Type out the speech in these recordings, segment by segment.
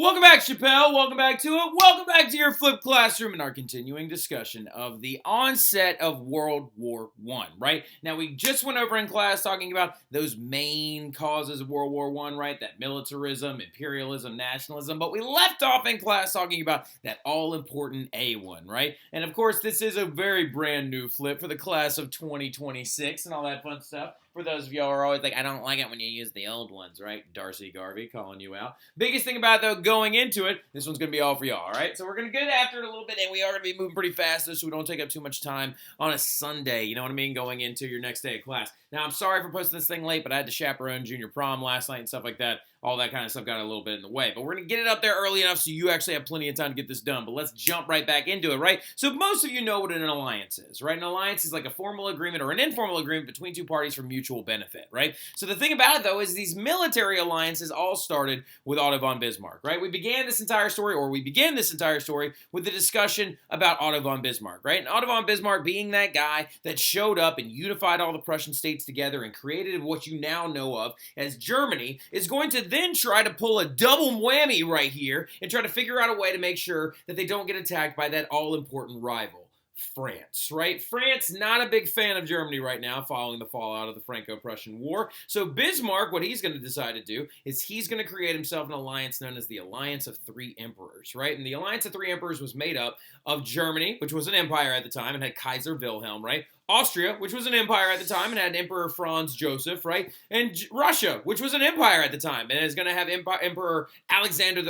Welcome back, Chappelle. Welcome back to it. Welcome back to your flipped classroom and our continuing discussion of the onset of World War I, right? Now, we just went over in class talking about those main causes of World War I, right? That militarism, imperialism, nationalism. But we left off in class talking about that all-important A1, right? And, of course, this is a very brand new flip for the class of 2026 and all that fun stuff. For those of y'all who are always like, I don't like it when you use the old ones, right? Darcy Garvey calling you out. Biggest thing about it, though, going into it, this one's going to be all for y'all, all right? So we're going to get after it a little bit, and we are going to be moving pretty fast so we don't take up too much time on a Sunday, you know what I mean, going into your next day of class. Now, I'm sorry for posting this thing late, but I had to chaperone junior prom last night and stuff like that. All that kind of stuff got a little bit in the way. But we're going to get it up there early enough so you actually have plenty of time to get this done. But let's jump right back into it, right? So most of you know what an alliance is, right? An alliance is like a formal agreement or an informal agreement between two parties for mutual benefit, right? So the thing about it, though, is these military alliances all started with Otto von Bismarck, right? We begin this entire story with the discussion about Otto von Bismarck, right? And Otto von Bismarck being that guy that showed up and unified all the Prussian states together and created what you now know of as Germany, is going to then try to pull a double whammy right here and try to figure out a way to make sure that they don't get attacked by that all-important rival. France, right? France, not a big fan of Germany right now following the fallout of the Franco-Prussian War. So Bismarck, what he's going to decide to do is he's going to create himself an alliance known as the Alliance of Three Emperors, right? And the Alliance of Three Emperors was made up of Germany, which was an empire at the time and had Kaiser Wilhelm, right? Austria, which was an empire at the time and had Emperor Franz Joseph, right? And Russia, which was an empire at the time and is going to have Emperor Alexander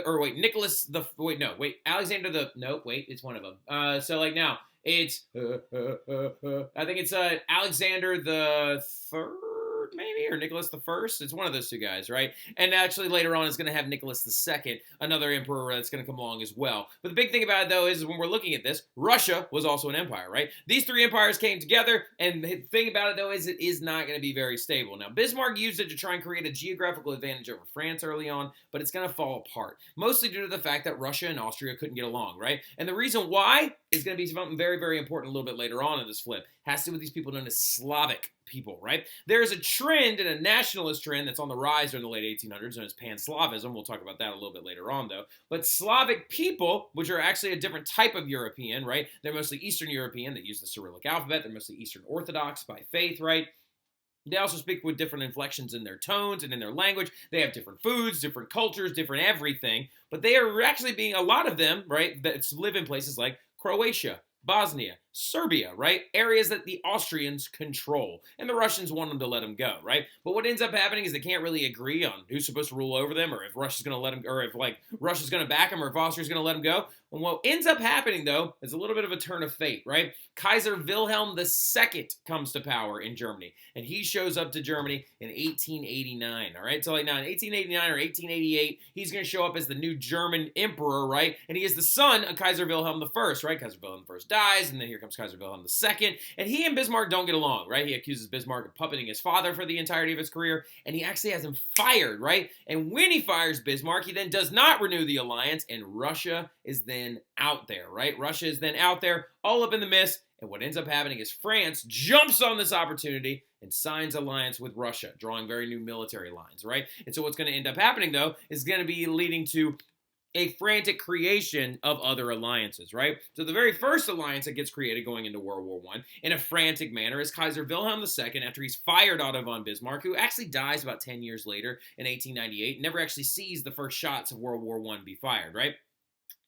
it's one of them. It's, I think it's Alexander the Third, maybe, or Nicholas the First. It's one of those two guys, right? And actually later on is going to have Nicholas the Second, another emperor that's going to come along as well. But the big thing about it, though, is when we're looking at this, Russia was also an empire, right? These three empires came together, and the thing about it, though, is it is not going to be very stable. Now, Bismarck used it to try and create a geographical advantage over France early on, but it's going to fall apart, mostly due to the fact that Russia and Austria couldn't get along, right? And the reason why is going to be something very, very important a little bit later on in this flip. Has to do with these people known as Slavic people, right? There is a trend and a nationalist trend that's on the rise during the late 1800s known as Pan-Slavism. We'll talk about that a little bit later on, though. But Slavic people, which are actually a different type of European, right? They're mostly Eastern European that use the Cyrillic alphabet. They're mostly Eastern Orthodox by faith, right? They also speak with different inflections in their tones and in their language. They have different foods, different cultures, different everything. But they are actually being, a lot of them, right, that live in places like Croatia, Bosnia, Serbia, right? Areas that the Austrians control. And the Russians want them to let them go, right? But what ends up happening is they can't really agree on who's supposed to rule over them or if Russia's going to let them, or if, Russia's going to back them or if Austria's going to let them go. And what ends up happening, though, is a little bit of a turn of fate, right? Kaiser Wilhelm II comes to power in Germany, and he shows up to Germany in 1889, all right? So, now in 1889 or 1888, he's going to show up as the new German emperor, right? And he is the son of Kaiser Wilhelm I, right? Kaiser Wilhelm I dies, and then here comes Kaiser Wilhelm II, and he and Bismarck don't get along, right? He accuses Bismarck of puppeting his father for the entirety of his career, and he actually has him fired, right? And when he fires Bismarck, he then does not renew the alliance, and Russia is then out there, right? Russia is then out there, all up in the mist, and what ends up happening is France jumps on this opportunity and signs alliance with Russia, drawing very new military lines, right? And so what's going to end up happening, though, is going to be leading to a frantic creation of other alliances, right? So the very first alliance that gets created going into World War I in a frantic manner is Kaiser Wilhelm II after he's fired Otto von Bismarck, who actually dies about 10 years later in 1898, never actually sees the first shots of World War I be fired, right?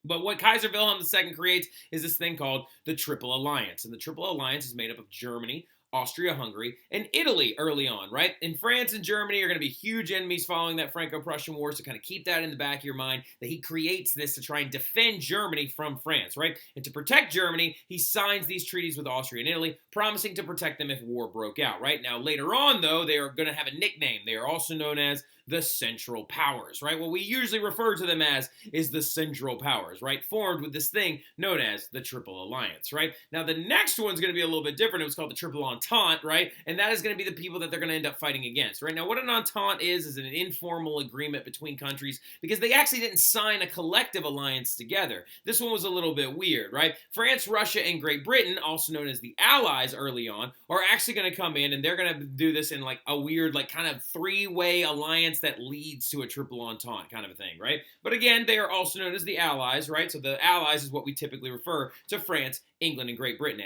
But what Kaiser Wilhelm II creates is this thing called the Triple Alliance. And the Triple Alliance is made up of Germany, Austria-Hungary, and Italy early on, right? And France and Germany are going to be huge enemies following that Franco-Prussian War, so kind of keep that in the back of your mind that he creates this to try and defend Germany from France, right? And to protect Germany, he signs these treaties with Austria and Italy, promising to protect them if war broke out, right? Now, later on, though, they are going to have a nickname. They are also known as the Central Powers, right? What we usually refer to them as is the Central Powers, right? Formed with this thing known as the Triple Alliance, right? Now, the next one's going to be a little bit different. It was called the Triple Entente, right? And that is going to be the people that they're going to end up fighting against, right? Now, what an entente is an informal agreement between countries because they actually didn't sign a collective alliance together. This one was a little bit weird, right? France, Russia, and Great Britain, also known as the Allies early on, are actually going to come in and they're going to do this in like a weird, like kind of three-way alliance alliance that leads to a triple entente kind of a thing, right? But again, they are also known as the Allies, right? So the Allies is what we typically refer to France, England, and Great Britain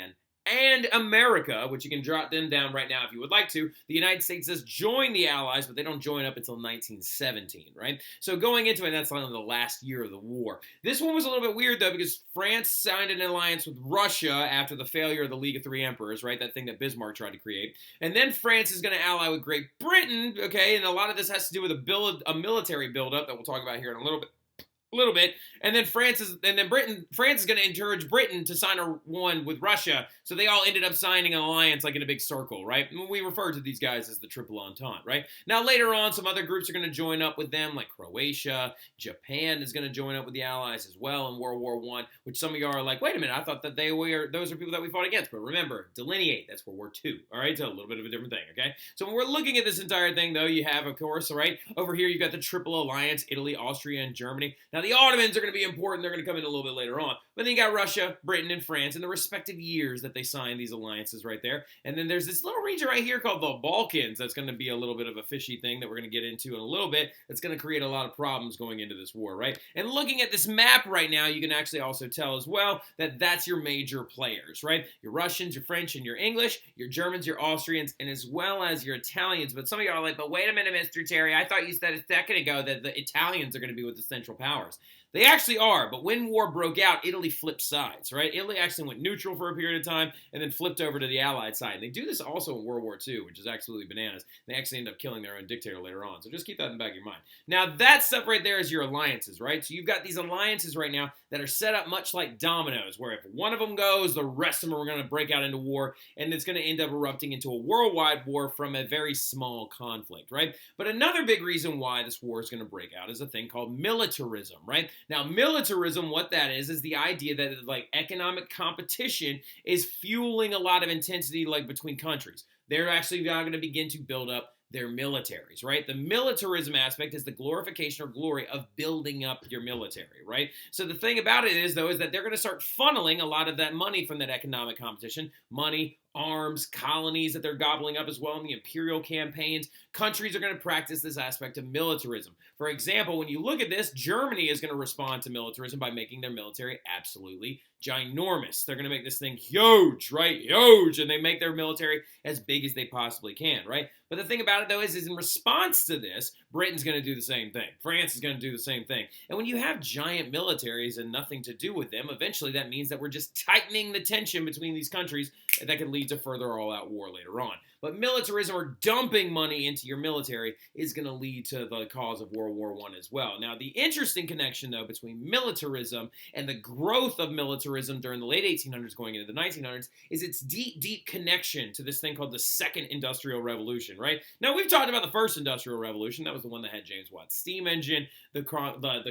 and America, which you can jot them down right now if you would like to. The United States does join the Allies, but they don't join up until 1917, right? So going into it, that's like the last year of the war. This one was a little bit weird, though, because France signed an alliance with Russia after the failure of the League of Three Emperors, right? That thing that Bismarck tried to create. And then France is going to ally with Great Britain, okay? And a lot of this has to do with a military buildup that we'll talk about here in a little bit, and then France is going to encourage Britain to sign one with Russia, so they all ended up signing an alliance like in a big circle, right? We refer to these guys as the Triple Entente, right? Now later on, some other groups are going to join up with them, like Croatia. Japan is going to join up with the Allies as well in World War I, which some of you are like, wait a minute, I thought that those are people that we fought against, but remember, delineate, that's World War II, all right? So a little bit of a different thing, okay? So when we're looking at this entire thing, though, you have, of course, all right, over here you've got the Triple Alliance, Italy, Austria, and Germany. Now the Ottomans are going to be important. They're going to come in a little bit later on. But then you got Russia, Britain, and France in the respective years that they signed these alliances right there. And then there's this little region right here called the Balkans that's going to be a little bit of a fishy thing that we're going to get into in a little bit. That's going to create a lot of problems going into this war, right? And looking at this map right now, you can actually also tell as well that that's your major players, right? Your Russians, your French, and your English, your Germans, your Austrians, and as well as your Italians. But some of you are like, but wait a minute, Mr. Terry, I thought you said a second ago that the Italians are going to be with the Central Powers. They actually are, but when war broke out, Italy flipped sides, right? Italy actually went neutral for a period of time and then flipped over to the Allied side. And they do this also in World War II, which is absolutely bananas. They actually end up killing their own dictator later on. So just keep that in the back of your mind. Now, that stuff right there is your alliances, right? So you've got these alliances right now that are set up much like dominoes, where if one of them goes, the rest of them are going to break out into war, and it's going to end up erupting into a worldwide war from a very small conflict, right? But another big reason why this war is going to break out is a thing called militarism, right? Now, militarism, what that is the idea that like economic competition is fueling a lot of intensity like between countries. They're actually going to begin to build up their militaries, right? The militarism aspect is the glorification or glory of building up your military, right? So the thing about it is, though, is that they're going to start funneling a lot of that money from that economic competition, money, arms, colonies that they're gobbling up as well in the imperial campaigns. Countries are going to practice this aspect of militarism. For example, when you look at this, Germany is going to respond to militarism by making their military absolutely ginormous. They're going to make this thing huge, right? Huge. And they make their military as big as they possibly can, right? But the thing about it, though, is in response to this, Britain's going to do the same thing. France is going to do the same thing. And when you have giant militaries and nothing to do with them, eventually that means that we're just tightening the tension between these countries that could lead to further all-out war later on. But militarism or dumping money into your military is going to lead to the cause of World War I as well. Now, the interesting connection, though, between militarism and the growth of militarism during the late 1800s going into the 1900s is its deep, deep connection to this thing called the Second Industrial Revolution, right? Now, we've talked about the First Industrial Revolution. That was the one that had James Watt's steam engine, the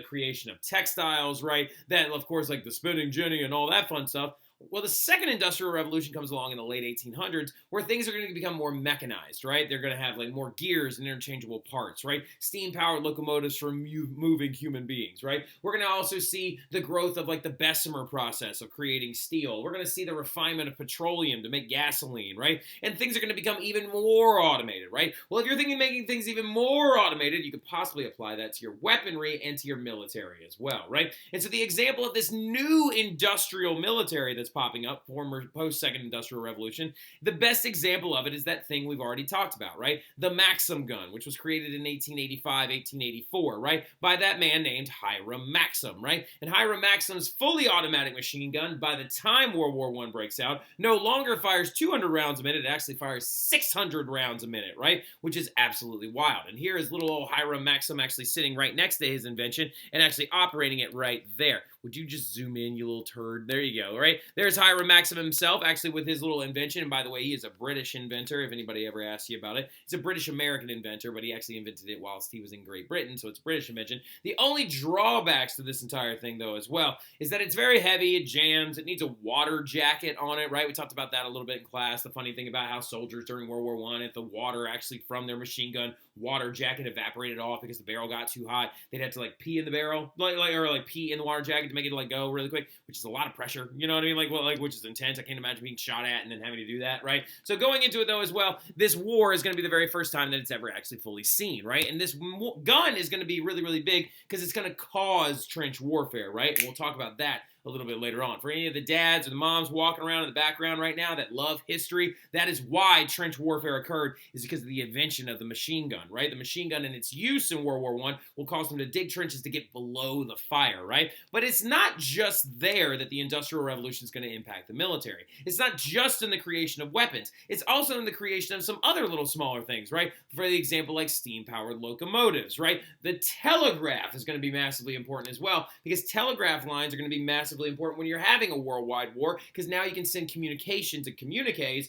creation of textiles, right? That, of course, like the spinning jenny and all that fun stuff. Well, the Second Industrial Revolution comes along in the late 1800s where things are going to become more mechanized, right? They're going to have like more gears and interchangeable parts, right? Steam-powered locomotives for moving human beings, right? We're going to also see the growth of like the Bessemer process of creating steel. We're going to see the refinement of petroleum to make gasoline, right? And things are going to become even more automated, right? Well, if you're thinking of making things even more automated, you could possibly apply that to your weaponry and to your military as well, right? And so the example of this new industrial military that's popping up, former post-Second Industrial Revolution, the best example of it is that thing we've already talked about, right? The Maxim gun, which was created in 1885, 1884, right? By that man named Hiram Maxim, right? And Hiram Maxim's fully automatic machine gun, by the time World War I breaks out, no longer fires 200 rounds a minute, it actually fires 600 rounds a minute, right? Which is absolutely wild. And here is little old Hiram Maxim actually sitting right next to his invention and actually operating it right there. Would you just zoom in, you little turd? There you go, right? There's Hiram Maxim himself, actually with his little invention. And by the way, he is a British inventor, if anybody ever asks you about it. He's a British-American inventor, but he actually invented it whilst he was in Great Britain, so it's a British invention. The only drawbacks to this entire thing, though, as well, is that it's very heavy, it jams, it needs a water jacket on it, right? We talked about that a little bit in class, the funny thing about how soldiers during World War I, if the water actually from their machine gun water jacket evaporated off because the barrel got too hot. They'd have to like pee in the barrel, or pee in the water jacket to make it like go really quick, which is a lot of pressure. You know what I mean? Which is intense. I can't imagine being shot at and then having to do that, right? So going into it though as well, this war is going to be the very first time that it's ever actually fully seen, right? And this gun is going to be really, really big because it's going to cause trench warfare, right? And we'll talk about that a little bit later on. For any of the dads or the moms walking around in the background right now that love history, that is why trench warfare occurred, is because of the invention of the machine gun, right? The machine gun and its use in World War I will cause them to dig trenches to get below the fire, right? But it's not just there that the Industrial Revolution is going to impact the military. It's not just in the creation of weapons. It's also in the creation of some other little smaller things, right? For the example, like steam-powered locomotives, right? The telegraph is going to be massively important as well, because telegraph lines are going to be massively important when you're having a worldwide war, because now you can send communications and communiques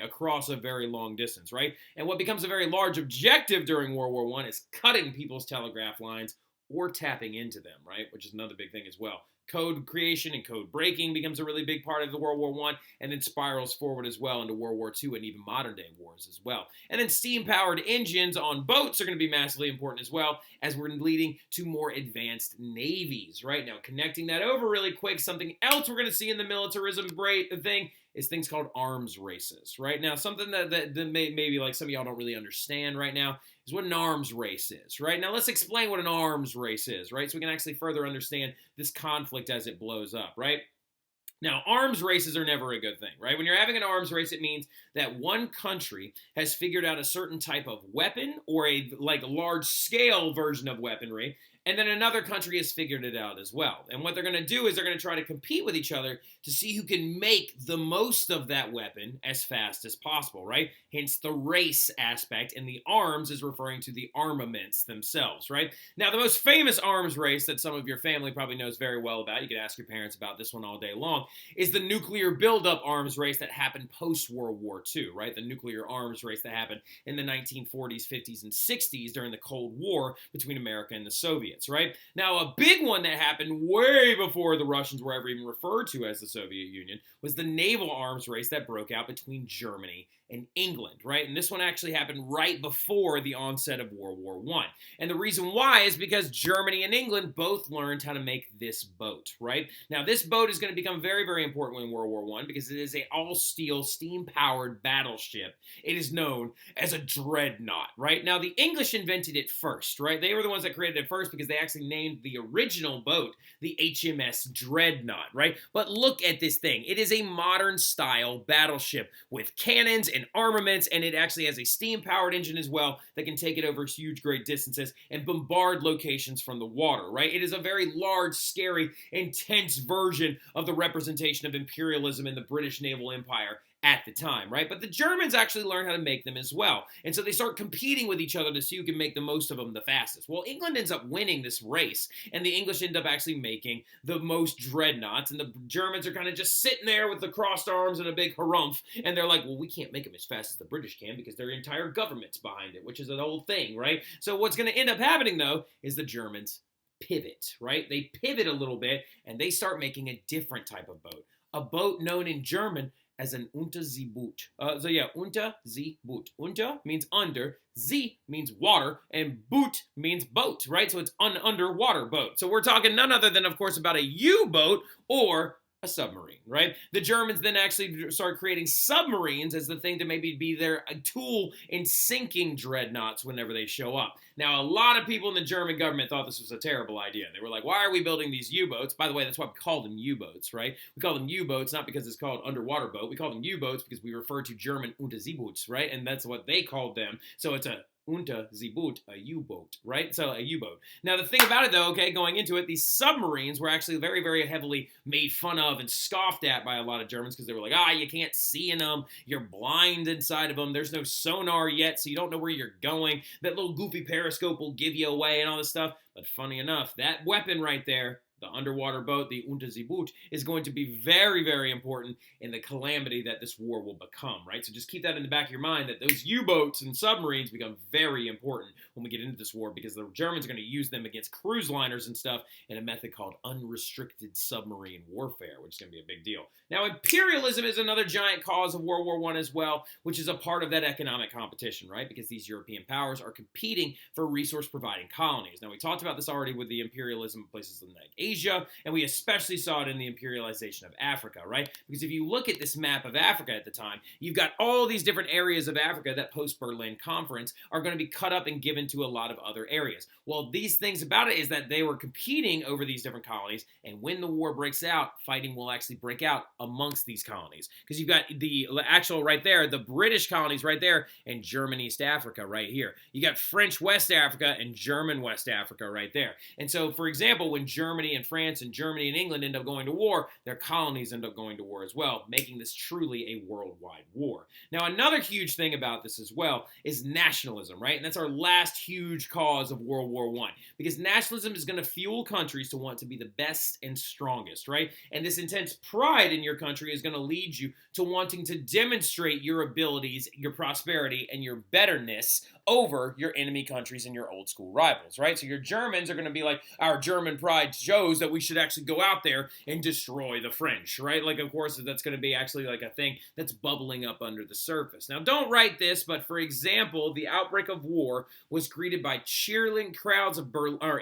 across a very long distance, right? And what becomes a very large objective during World War I is cutting people's telegraph lines or tapping into them, right? Which is another big thing as well. Code creation and code breaking becomes a really big part of the World War I, and then spirals forward as well into World War II and even modern day wars as well. And then steam-powered engines on boats are going to be massively important as well, as we're leading to more advanced navies, right? Now, connecting that over really quick, something else we're going to see in the militarism thing is things called arms races, right? Now, something that maybe like some of y'all don't really understand right now is what an arms race is, right? Now, let's explain what an arms race is, right? So we can actually further understand this conflict as it blows up, right? Now, arms races are never a good thing, right? When you're having an arms race, it means that one country has figured out a certain type of weapon or a large-scale version of weaponry, and then another country has figured it out as well. And what they're going to do is they're going to try to compete with each other to see who can make the most of that weapon as fast as possible, right? Hence the race aspect, and the arms is referring to the armaments themselves, right? Now, the most famous arms race that some of your family probably knows very well about, you could ask your parents about this one all day long, is the nuclear buildup arms race that happened post-World War II, right? The nuclear arms race that happened in the 1940s, 50s, and 60s during the Cold War between America and the Soviets, right? Now, a big one that happened way before the Russians were ever even referred to as the Soviet Union was the naval arms race that broke out between Germany and England, right? And this one actually happened right before the onset of World War I. And the reason why is because Germany and England both learned how to make this boat, right? Now, this boat is going to become very, very important in World War I because it is an all-steel, steam-powered battleship. It is known as a dreadnought, right? Now, the English invented it first, right? They were the ones that created it first because they actually named the original boat the HMS Dreadnought, right? But look at this thing. It is a modern-style battleship with cannons and armaments, and it actually has a steam-powered engine as well that can take it over huge, great distances and bombard locations from the water, right? It is a very large, scary, intense version of the representation of imperialism in the British naval empire at the time, right? But the Germans actually learn how to make them as well. And so they start competing with each other to see who can make the most of them the fastest. Well, England ends up winning this race, and the English end up actually making the most dreadnoughts, and the Germans are kind of just sitting there with the crossed arms and a big harumph, and they're like, well, we can't make them as fast as the British can because their entire government's behind it, which is an old thing, right? So what's going to end up happening, though, is the Germans pivot, right? They pivot a little bit, and they start making a different type of boat. A boat known in German as an Unterseeboot. Unterseeboot. Unter means under, Z means water, and boot means boat, right? So it's an underwater boat. So we're talking none other than, of course, about a U-boat or a submarine, right? The Germans then actually start creating submarines as the thing to maybe be their tool in sinking dreadnoughts whenever they show up. Now, a lot of people in the German government thought this was a terrible idea. They were like, why are we building these U-boats? By the way, that's why we call them U-boats, right? We call them U-boats not because it's called underwater boat. We call them U-boats because we refer to German Unterseeboots, right? And that's what they called them. So it's a Unterseeboot, a U-boat, right? So a U-boat. Now, the thing about it, though, okay, going into it, these submarines were actually very, very heavily made fun of and scoffed at by a lot of Germans because they were like, you can't see in them. You're blind inside of them. There's no sonar yet, so you don't know where you're going. That little goofy periscope will give you away and all this stuff. But funny enough, that weapon right there, the underwater boat, the Unterseeboot, is going to be very, very important in the calamity that this war will become, right? So just keep that in the back of your mind, that those U-boats and submarines become very important when we get into this war, because the Germans are going to use them against cruise liners and stuff in a method called unrestricted submarine warfare, which is going to be a big deal. Now, imperialism is another giant cause of World War I as well, which is a part of that economic competition, right? Because these European powers are competing for resource-providing colonies. Now, we talked about this already with the imperialism of places like Asia, and we especially saw it in the imperialization of Africa, right? Because if you look at this map of Africa at the time, you've got all these different areas of Africa that post-Berlin Conference are going to be cut up and given to a lot of other areas. Well, these things about it is that they were competing over these different colonies, and when the war breaks out, fighting will actually break out amongst these colonies. Because you've got the actual right there, the British colonies right there, and German East Africa right here. You got French West Africa and German West Africa right there. And so, for example, when Germany and France and Germany and England end up going to war, their colonies end up going to war as well, making this truly a worldwide war. Now, another huge thing about this as well is nationalism, right? And that's our last huge cause of World War I, because nationalism is going to fuel countries to want to be the best and strongest, right? And this intense pride in your country is going to lead you to wanting to demonstrate your abilities, your prosperity, and your betterness over your enemy countries and your old school rivals, right? So your Germans are going to be like, our German pride shows that we should actually go out there and destroy the French, right? Like, of course, that's going to be actually like a thing that's bubbling up under the surface. Now, don't write this, but for example, the outbreak of war was greeted by cheering crowds of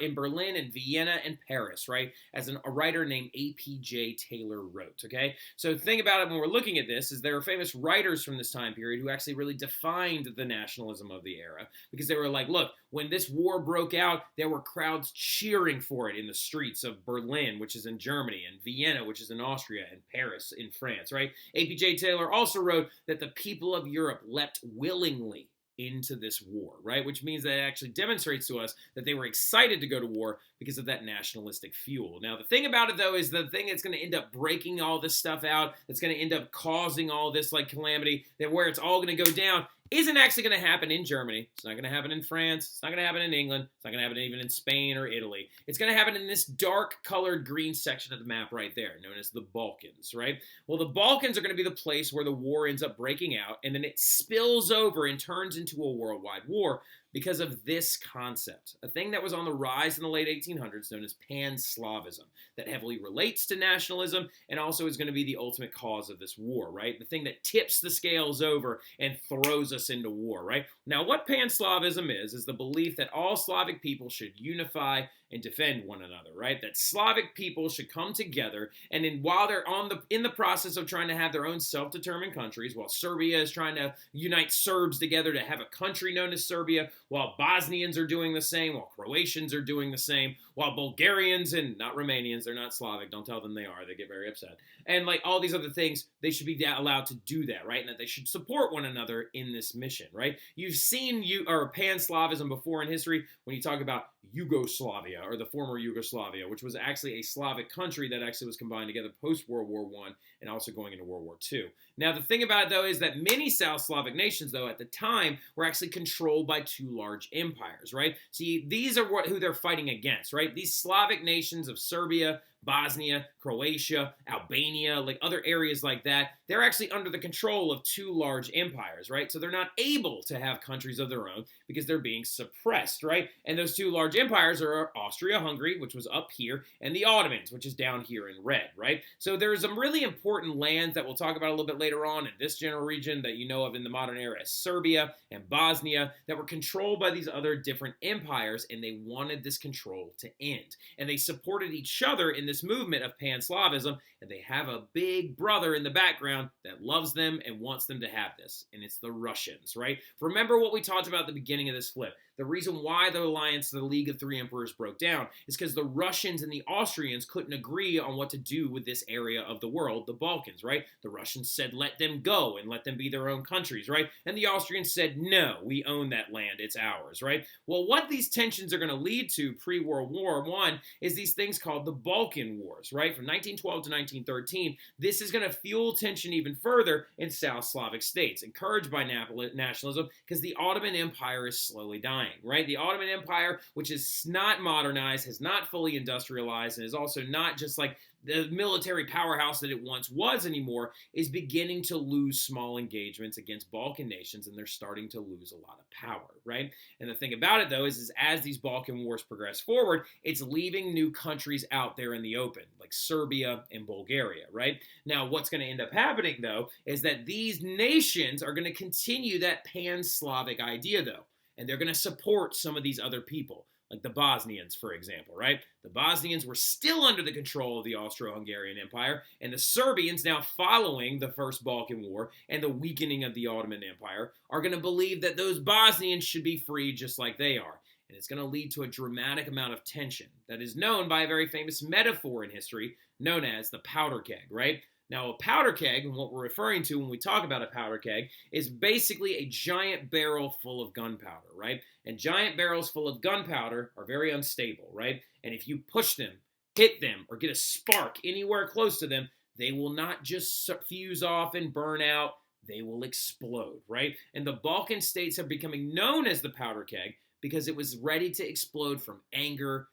in Berlin and Vienna and Paris, right? As a writer named A.P.J. Taylor wrote, okay? So the thing about it when we're looking at this is there are famous writers from this time period who actually really defined the nationalism of the era, because they were like, look, when this war broke out, there were crowds cheering for it in the streets of Berlin, which is in Germany, and Vienna, which is in Austria, and Paris in France, right? A.P.J. Taylor also wrote that the people of Europe leapt willingly into this war, right? Which means that it actually demonstrates to us that they were excited to go to war because of that nationalistic fuel. Now, the thing about it, though, is the thing that's going to end up breaking all this stuff out, that's going to end up causing all this, like, calamity, that where it's all going to go down, isn't actually going to happen in Germany. It's not going to happen in France. It's not going to happen in England. It's not going to happen even in Spain or Italy. It's going to happen in this dark-colored green section of the map right there, known as the Balkans, right? Well, the Balkans are going to be the place where the war ends up breaking out, and then it spills over and turns into a worldwide war because of this concept, a thing that was on the rise in the late 1800s known as Pan-Slavism, that heavily relates to nationalism and also is going to be the ultimate cause of this war, right? The thing that tips the scales over and throws us into war, right? Now, what Pan-Slavism is the belief that all Slavic people should unify and defend one another, right? That Slavic people should come together, and then while they're in the process of trying to have their own self-determined countries, while Serbia is trying to unite Serbs together to have a country known as Serbia, while Bosnians are doing the same, while Croatians are doing the same, while Bulgarians and not Romanians, they're not Slavic, don't tell them they are, they get very upset, and like all these other things, they should be allowed to do that, right? And that they should support one another in this mission, right? You've seen Pan-Slavism before in history when you talk about Yugoslavia, or the former Yugoslavia, which was actually a Slavic country that actually was combined together post-World War I and also going into World War II. Now, the thing about it, though, is that many South Slavic nations, though, at the time, were actually controlled by two large empires, right? See, these are who they're fighting against, right? These Slavic nations of Serbia, Bosnia, Croatia, Albania, like other areas like that, they're actually under the control of two large empires, right? So they're not able to have countries of their own because they're being suppressed, right? And those two large empires are Austria-Hungary, which was up here, and the Ottomans, which is down here in red, right? So there's some really important lands that we'll talk about a little bit later on in this general region that you know of in the modern era as Serbia and Bosnia that were controlled by these other different empires, and they wanted this control to end. And they supported each other in this movement of Pan-Slavism, and they have a big brother in the background that loves them and wants them to have this, and it's the Russians, right? Remember what we talked about at the beginning of this flip. The reason why the alliance, the League of Three Emperors, broke down is because the Russians and the Austrians couldn't agree on what to do with this area of the world, the Balkans, right? The Russians said, let them go and let them be their own countries, right? And the Austrians said, no, we own that land, it's ours, right? Well, what these tensions are going to lead to pre-World War I is these things called the Balkan Wars, right? From 1912 to 1913, this is going to fuel tension even further in South Slavic states, encouraged by nationalism because the Ottoman Empire is slowly dying. dying, right? The Ottoman Empire, which is not modernized, has not fully industrialized, and is also not just like the military powerhouse that it once was anymore, is beginning to lose small engagements against Balkan nations, and they're starting to lose a lot of power, right? And the thing about it, though, is as these Balkan wars progress forward, it's leaving new countries out there in the open, like Serbia and Bulgaria, right? Now, what's going to end up happening, though, is that these nations are going to continue that pan-Slavic idea, though, and they're going to support some of these other people, like the Bosnians, for example, right? The Bosnians were still under the control of the Austro-Hungarian Empire, and the Serbians, now following the First Balkan War and the weakening of the Ottoman Empire, are going to believe that those Bosnians should be free just like they are. And it's going to lead to a dramatic amount of tension that is known by a very famous metaphor in history known as the powder keg, right? Now, a powder keg, and what we're referring to when we talk about a powder keg, is basically a giant barrel full of gunpowder, right? And giant barrels full of gunpowder are very unstable, right? And if you push them, hit them, or get a spark anywhere close to them, they will not just fuse off and burn out, they will explode, right? And the Balkan states are becoming known as the powder keg because it was ready to explode from anger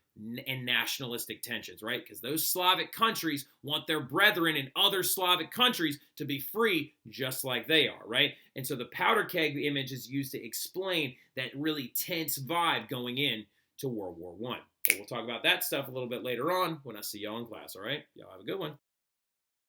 and nationalistic tensions, right? Because those Slavic countries want their brethren in other Slavic countries to be free just like they are, right? And so the powder keg image is used to explain that really tense vibe going in to World War I. But we'll talk about that stuff a little bit later on when I see y'all in class, all right? Y'all have a good one.